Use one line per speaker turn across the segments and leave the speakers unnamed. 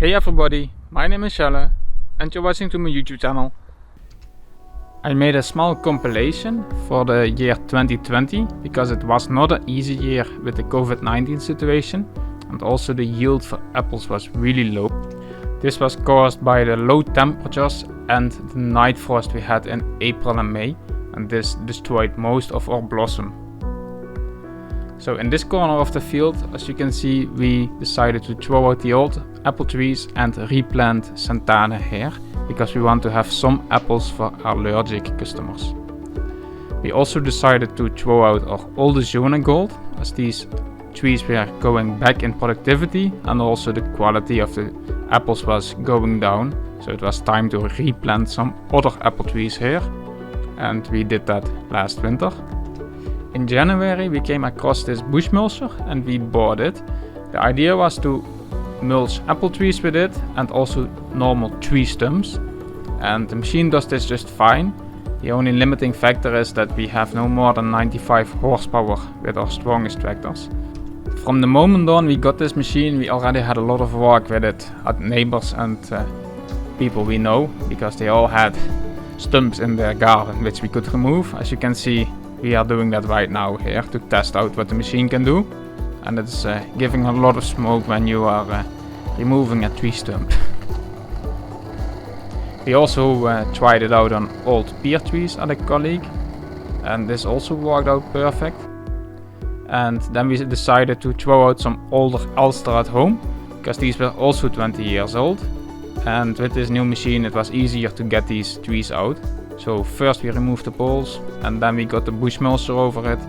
Hey everybody, my name is Jelle and you're watching to my YouTube channel. I made a small compilation for the year 2020 because it was not an easy year with the COVID-19 situation and also the yield for apples was really low. This was caused by the low temperatures and the night frost we had in April and May, and this destroyed most of our blossom. So in this corner of the field, as you can see, we decided to throw out the old apple trees and replant Santana here, because we want to have some apples for our allergic customers. We also decided to throw out our old Zona Gold, as these trees were going back in productivity and also the quality of the apples was going down. So it was time to replant some other apple trees here, and we did that last winter. In January we came across this bush mulcher and we bought it. The idea was to mulch apple trees with it and also normal tree stumps, and the machine does this just fine. The only limiting factor is that we have no more than 95 horsepower with our strongest tractors. From the moment on we got this machine, we already had a lot of work with it at neighbors and people we know, because they all had stumps in their garden which we could remove. As you can see, we are doing that right now here to test out what the machine can do, and it's giving a lot of smoke when you are removing a tree stump. We also tried it out on old pear trees at a colleague, and this also worked out perfect. And then we decided to throw out some older Ulster at home, because these were also 20 years old, and with this new machine it was easier to get these trees out. So first we removed the poles and then we got the bush mulcher over it.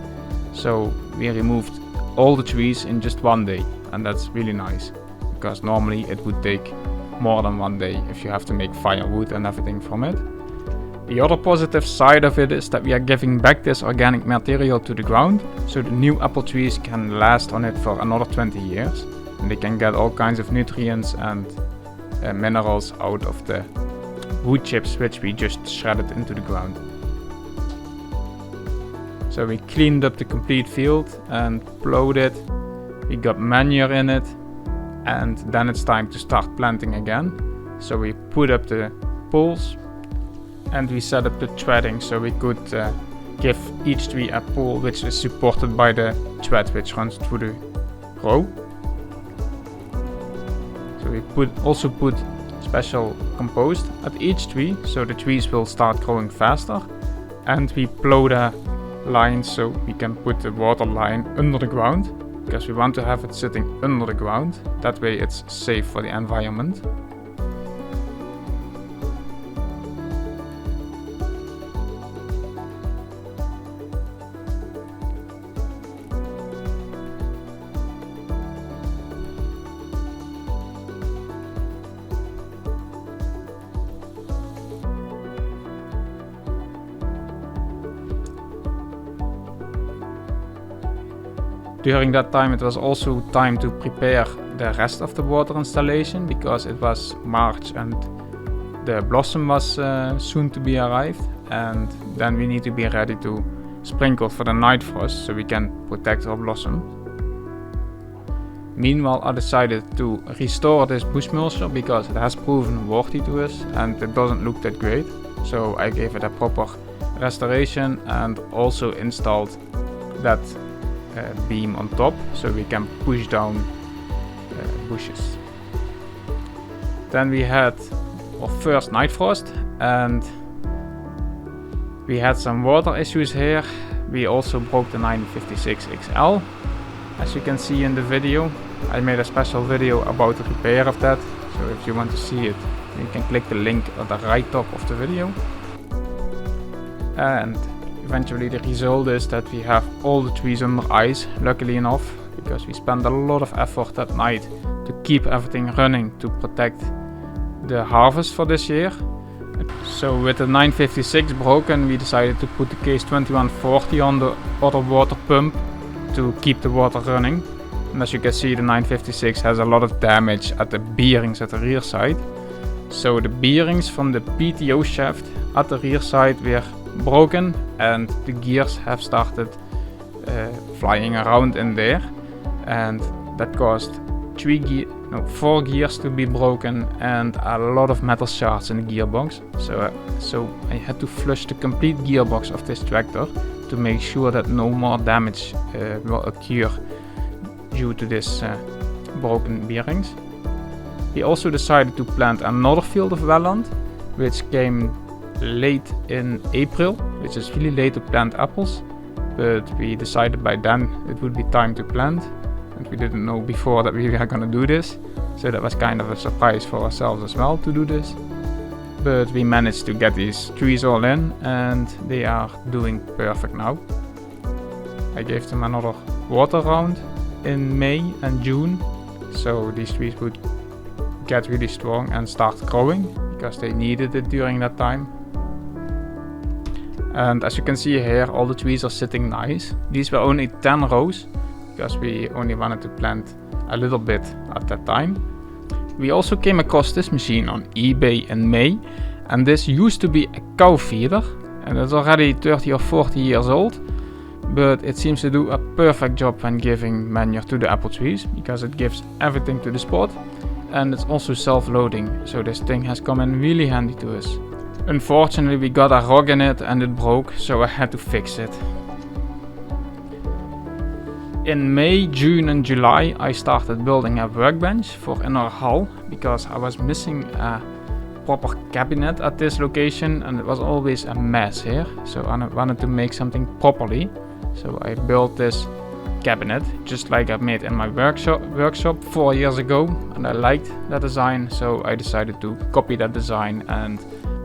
So we removed all the trees in just one day, and that's really nice, because normally it would take more than one day if you have to make firewood and everything from it. The other positive side of it is that we are giving back this organic material to the ground, so the new apple trees can last on it for another 20 years and they can get all kinds of nutrients and minerals out of the wood chips which we just shredded into the ground. So we cleaned up the complete field and plowed it, we got manure in it, and then it's time to start planting again. So we put up the poles and we set up the treading so we could give each tree a pole which is supported by the thread which runs through the row. So we also put special compost at each tree, so the trees will start growing faster, and we plow the lines so we can put the water line under the ground, because we want to have it sitting under the ground, that way it's safe for the environment. During that time it was also time to prepare the rest of the water installation, because it was March and the blossom was soon to be arrived, and then we need to be ready to sprinkle for the night frost so we can protect our blossom. Meanwhile I decided to restore this bush mulcher because it has proven worthy to us and it doesn't look that great, so I gave it a proper restoration and also installed that beam on top so we can push down bushes. Then we had our first night frost and we had some water issues here. We also broke the 956 XL, as you can see in the video. I made a special video about the repair of that, so if you want to see it you can click the link at the right top of the video. And eventually the result is that we have all the trees under ice, luckily enough, because we spent a lot of effort that night to keep everything running to protect the harvest for this year. So with the 956 broken, we decided to put the case 2140 on the other water pump to keep the water running. And as you can see, the 956 has a lot of damage at the bearings at the rear side. So the bearings from the PTO shaft at the rear side were broken and the gears have started flying around in there, and that caused 4 gears to be broken and a lot of metal shards in the gearbox. So I had to flush the complete gearbox of this tractor to make sure that no more damage will occur due to this broken bearings. We also decided to plant another field of wetland, which came late in April, which is really late to plant apples, but we decided by then it would be time to plant, and we didn't know before that we were gonna do this, so that was kind of a surprise for ourselves as well to do this. But we managed to get these trees all in, and they are doing perfect now. I gave them another water round in May and June, so these trees would get really strong and start growing, because they needed it during that time. And as you can see here, all the trees are sitting nice. These were only 10 rows, because we only wanted to plant a little bit at that time. We also came across this machine on eBay in May, and this used to be a cow feeder, and it's already 30 or 40 years old, but it seems to do a perfect job when giving manure to the apple trees, because it gives everything to the spot, and it's also self-loading, so this thing has come in really handy to us. Unfortunately, we got a rock in it and it broke, so I had to fix it. In May, June and July I started building a workbench for in our hall, because I was missing a proper cabinet at this location and it was always a mess here, so I wanted to make something properly. So I built this cabinet just like I made in my workshop 4 years ago, and I liked that design, so I decided to copy that design and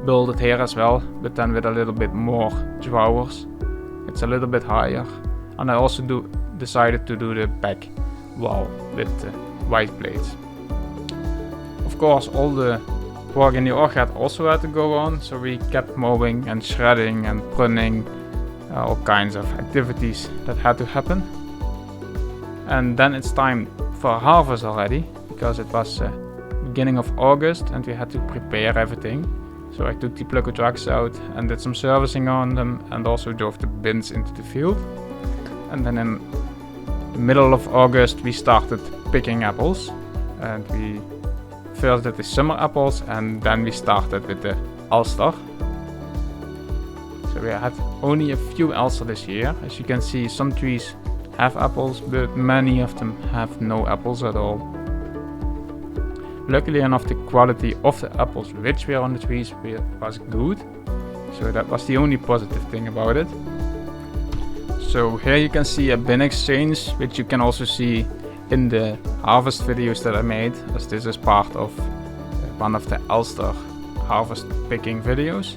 build it here as well, but then with a little bit more drawers. It's a little bit higher, and I also decided to do the back wall with white plates. Of course, all the work in the orchard also had to go on, so we kept mowing and shredding and pruning, all kinds of activities that had to happen. And then it's time for harvest already, because it was beginning of August and we had to prepare everything. So I took the plucker trucks out and did some servicing on them, and also drove the bins into the field. And then in the middle of August we started picking apples, and we first did the summer apples and then we started with the Ulster. So we had only a few Ulster this year. As you can see, some trees have apples, but many of them have no apples at all. Luckily enough, the quality of the apples which were on the trees was good, so that was the only positive thing about it. So here you can see a bin exchange, which you can also see in the harvest videos that I made, as this is part of one of the Ulster harvest picking videos.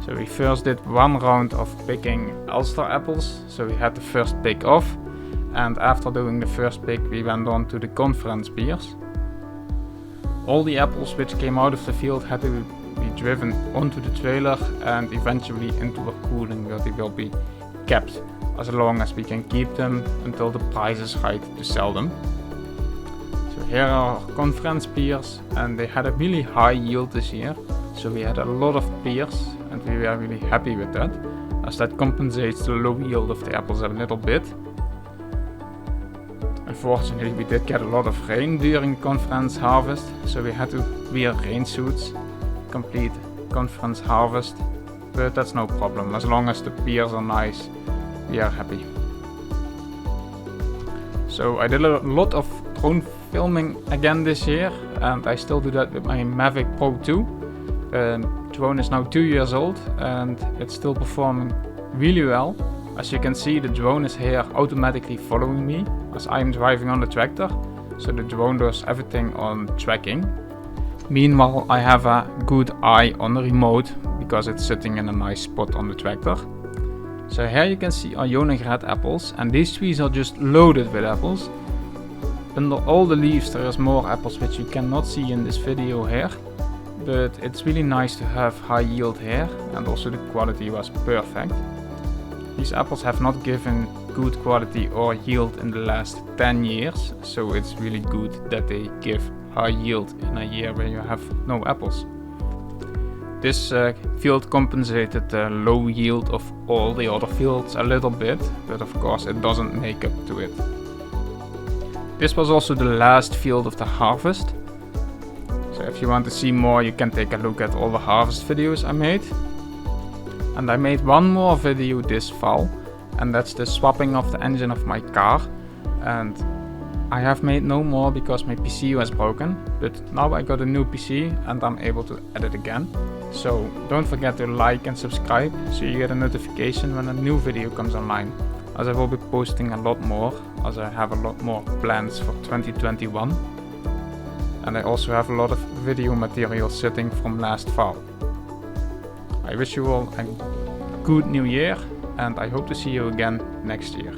So we first did one round of picking Ulster apples, so we had the first pick off, and after doing the first pick we went on to the conference pears. All the apples which came out of the field had to be driven onto the trailer and eventually into a cooling, where they will be kept as long as we can keep them until the price is right to sell them. So here are our conference pears, and they had a really high yield this year, so we had a lot of pears and we were really happy with that, as that compensates the low yield of the apples a little bit. Unfortunately, we did get a lot of rain during conference harvest, so we had to wear rain suits, complete conference harvest, but that's no problem. As long as the pears are nice, we are happy. So I did a lot of drone filming again this year, and I still do that with my Mavic Pro 2. Drone is now 2 years old and it's still performing really well. As you can see, the drone is here automatically following me as I am driving on the tractor, so the drone does everything on tracking. Meanwhile, I have a good eye on the remote because it's sitting in a nice spot on the tractor. So here you can see our Red apples, and these trees are just loaded with apples. Under all the leaves there is more apples which you cannot see in this video here, but it's really nice to have high yield here, and also the quality was perfect. These apples have not given good quality or yield in the last 10 years, so it's really good that they give high yield in a year where you have no apples. This field compensated the low yield of all the other fields a little bit, but of course it doesn't make up to it. this was also the last field of the harvest. So if you want to see more, you can take a look at all the harvest videos I made. And I made one more video this fall, and that's the swapping of the engine of my car. And I have made no more because my PC was broken, but now I got a new PC and I'm able to edit again. So don't forget to like and subscribe so you get a notification when a new video comes online, as I will be posting a lot more, as I have a lot more plans for 2021. And I also have a lot of video material sitting from last fall. I wish you all a good new year, and I hope to see you again next year.